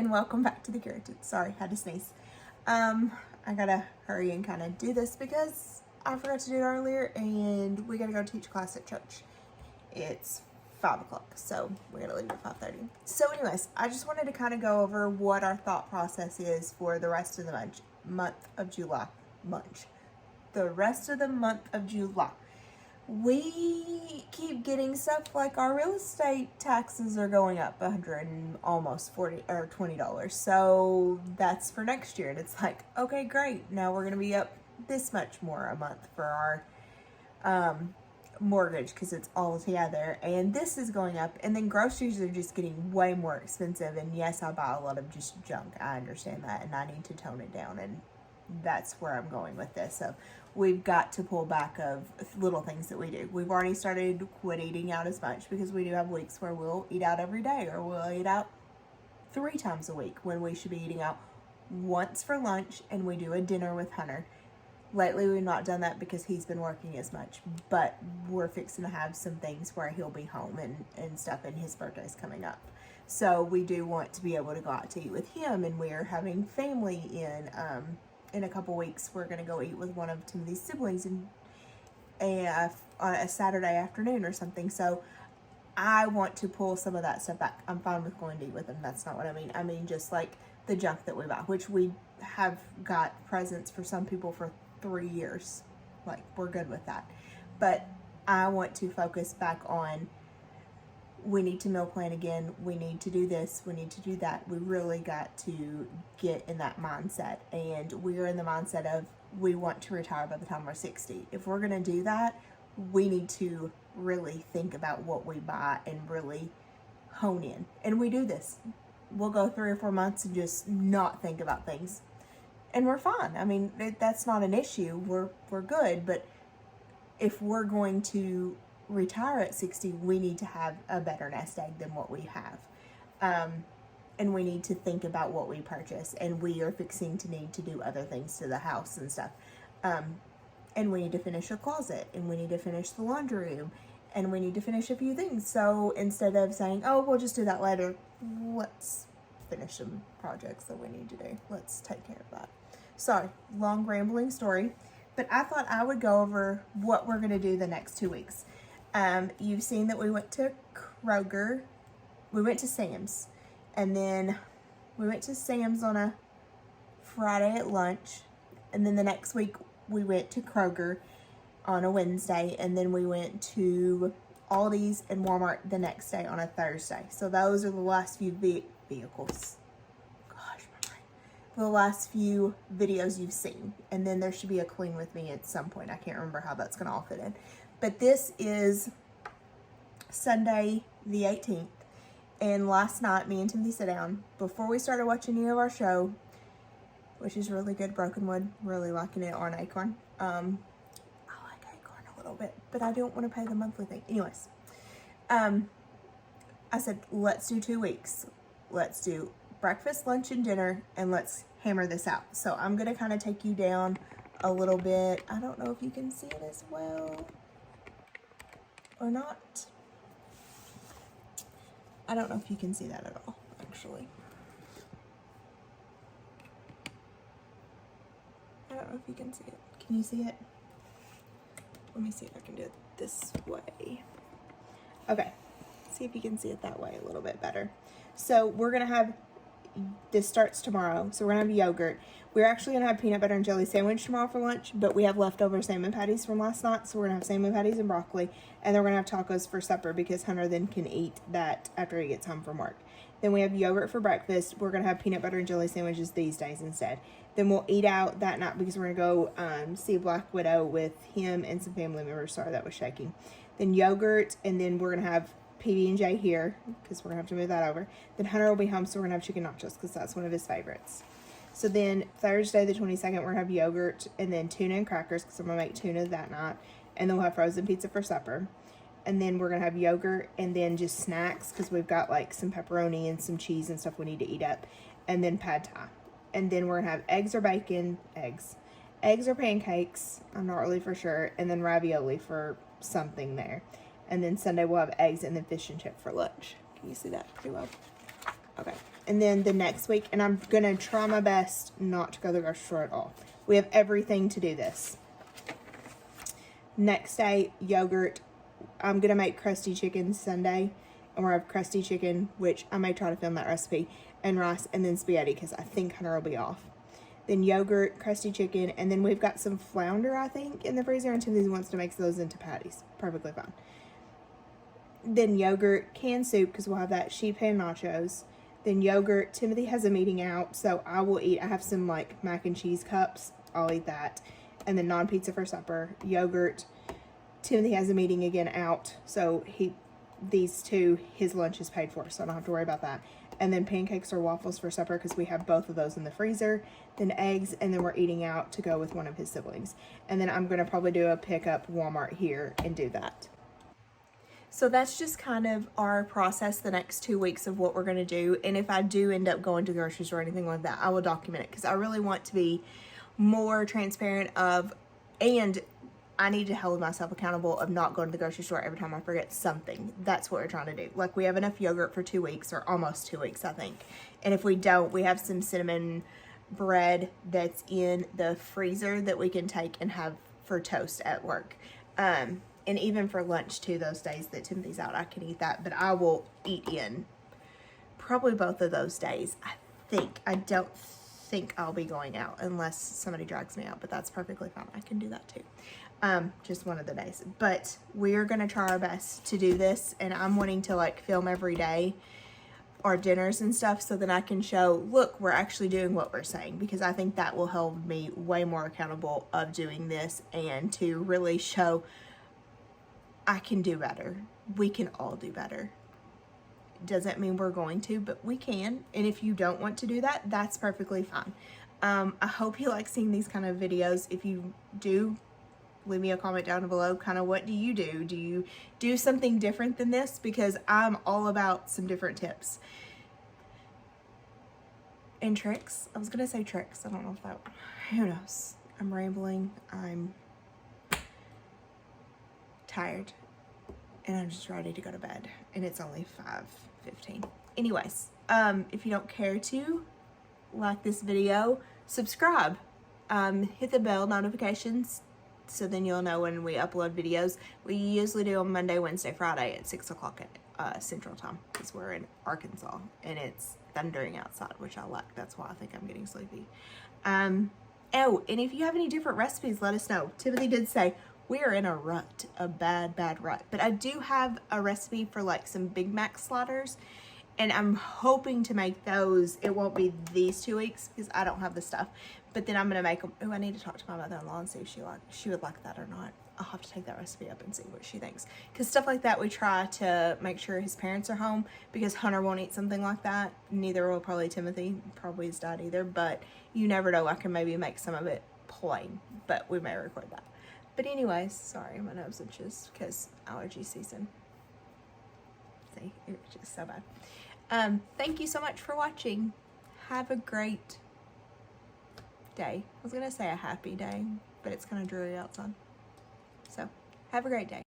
and welcome back to the Curated. Sorry, had to sneeze. I gotta hurry and kind of do this because I forgot to do it earlier and we gotta go teach class at church. It's 5 o'clock, so we're gonna leave at 5:30. So anyways, I just wanted to kind of go over what our thought process is for the rest of the month of July. The rest of the month of July. We keep getting stuff like our real estate taxes are going up $100 and almost $40 or $20. So that's for next year. And it's like, okay, great. Now we're going to be up this much more a month for our mortgage because it's all together. And this is going up. And then groceries are just getting way more expensive. And yes, I buy a lot of just junk. I understand that. And I need to tone it down. And that's where I'm going with this. So we've got to pull back of little things that we do. We've already started quit eating out as much because we do have weeks where we'll eat out every day or we'll eat out 3 times a week when we should be eating out once for lunch, and we do a dinner with Hunter. Lately we've not done that because he's been working as much, but we're fixing to have some things where he'll be home and stuff, and his birthday's coming up. So we do want to be able to go out to eat with him, and we're having family in a couple weeks. We're going to go eat with one of Timothy's siblings on a Saturday afternoon or something. So I want to pull some of that stuff back. I'm fine with going to eat with them. That's not what I mean. I mean just like the junk that we buy, which we have got presents for some people for 3 years. Like, we're good with that. But I want to focus back on, we need to meal plan again. We need to do this. We need to do that. We really got to get in that mindset. And we're in the mindset of, we want to retire by the time we're 60. If we're going to do that, we need to really think about what we buy and really hone in. And we do this. We'll go 3 or 4 months and just not think about things. And we're fine. I mean, that's not an issue. We're good. But if we're going to retire at 60, we need to have a better nest egg than what we have, and we need to think about what we purchase, and we are fixing to need to do other things to the house and stuff, and we need to finish a closet, and we need to finish the laundry room, and we need to finish a few things. So instead of saying, oh, we'll just do that later, let's finish some projects that we need to do. Let's take care of that. Sorry, long rambling story, but I thought I would go over what we're going to do the next 2 weeks. You've seen that we went to Kroger, we went to Sam's, and then we went to Sam's on a Friday at lunch, and then the next week we went to Kroger on a Wednesday, and then we went to Aldi's and Walmart the next day on a Thursday. So those are the last few vehicles. Gosh, my brain. The last few videos you've seen, and then there should be a clean with me at some point. I can't remember how that's going to all fit in. But this is Sunday the 18th, and last night me and Timothy sat down before we started watching any of our show, which is really good, Brokenwood, really liking it, on Acorn. I like Acorn a little bit, but I don't want to pay the monthly thing. Anyways, I said, let's do 2 weeks. Let's do breakfast, lunch, and dinner, and let's hammer this out. So I'm going to kind of take you down a little bit. I don't know if you can see it as well or not. I don't know if you can see that at all, actually. I don't know if you can see it. Can you see it? Let me see if I can do it this way. Okay, see if you can see it that way a little bit better. So we're gonna have, this starts tomorrow, so we're gonna have yogurt. We're actually gonna have peanut butter and jelly sandwich tomorrow for lunch, but we have leftover salmon patties from last night, so we're gonna have salmon patties and broccoli, and then we're gonna have tacos for supper because Hunter then can eat that after he gets home from work. Then we have yogurt for breakfast. We're gonna have peanut butter and jelly sandwiches these days instead. Then we'll eat out that night because we're gonna go see Black Widow with him and some family members. Sorry, that was shaking. Then yogurt, and then we're gonna have PB&J here because we're gonna have to move that over. Then Hunter will be home, so we're gonna have chicken nachos because that's one of his favorites. So then Thursday the 22nd, we're gonna have yogurt and then tuna and crackers because I'm gonna make tuna that night, and then we'll have frozen pizza for supper. And then we're gonna have yogurt and then just snacks because we've got like some pepperoni and some cheese and stuff we need to eat up, and then pad thai. And then we're gonna have eggs or bacon, eggs or pancakes, I'm not really for sure, and then ravioli for something there. And then Sunday we'll have eggs and then fish and chip for lunch. Can you see that pretty well? Okay. And then the next week, and I'm going to try my best not to go to the grocery store at all. We have everything to do this. Next day, yogurt. I'm going to make crusty chicken Sunday. And we'll have crusty chicken, which I may try to film that recipe, and rice, and then spaghetti, because I think Hunter will be off. Then yogurt, crusty chicken, and then we've got some flounder, I think, in the freezer, and Timothy wants to make those into patties. Perfectly fine. Then yogurt, canned soup, because we'll have that, sheet pan nachos. Then yogurt. Timothy has a meeting out, so I will eat. I have some like mac and cheese cups. I'll eat that. And then non-pizza for supper. Yogurt. Timothy has a meeting again out, so these two, his lunch is paid for, so I don't have to worry about that. And then pancakes or waffles for supper, because we have both of those in the freezer. Then eggs, and then we're eating out to go with one of his siblings. And then I'm going to probably do a pickup Walmart here and do that. So that's just kind of our process the next 2 weeks of what we're going to do. And if I do end up going to the grocery store or anything like that, I will document it, because I really want to be more transparent and I need to hold myself accountable of not going to the grocery store every time I forget something. That's what we're trying to do. Like, we have enough yogurt for 2 weeks, or almost 2 weeks, I think. And if we don't, we have some cinnamon bread that's in the freezer that we can take and have for toast at work. And even for lunch too, those days that Timothy's out, I can eat that. But I will eat in probably both of those days. I don't think I'll be going out unless somebody drags me out, but that's perfectly fine. I can do that too. Just one of the days. But we're going to try our best to do this. And I'm wanting to like film every day our dinners and stuff, so that I can show, look, we're actually doing what we're saying, because I think that will hold me way more accountable of doing this, and to really show I can do better. We can all do better. Doesn't mean we're going to, but we can. And if you don't want to do that, that's perfectly fine. I hope you like seeing these kind of videos. If you do, leave me a comment down below. Kind of, what do you do? Do you do something different than this? Because I'm all about some different tips and tricks. I was gonna say tricks. I don't know if that, who knows? I'm rambling. I'm tired, and I'm just ready to go to bed, and it's only 5:15. Anyways, if you don't care to like this video, subscribe, hit the bell notifications, so then you'll know when we upload videos. We usually do on Monday, Wednesday, Friday at 6 o'clock at Central Time, because we're in Arkansas and it's thundering outside, which I like. That's why I think I'm getting sleepy. Oh, and if you have any different recipes, let us know. Timothy did say we are in a rut, a bad rut. But I do have a recipe for like some Big Mac sliders, and I'm hoping to make those. It won't be these 2 weeks because I don't have the stuff. But then I'm going to make them. Oh, I need to talk to my mother-in-law and see if she would like that or not. I'll have to take that recipe up and see what she thinks. Because stuff like that, we try to make sure his parents are home, because Hunter won't eat something like that. Neither will probably Timothy. Probably his dad either. But you never know. I can maybe make some of it plain. But we may record that. But anyways, sorry, my nose itches because allergy season. See, it's just so bad. Thank you so much for watching. Have a great day. I was going to say a happy day, but it's kind of dreary outside. So, have a great day.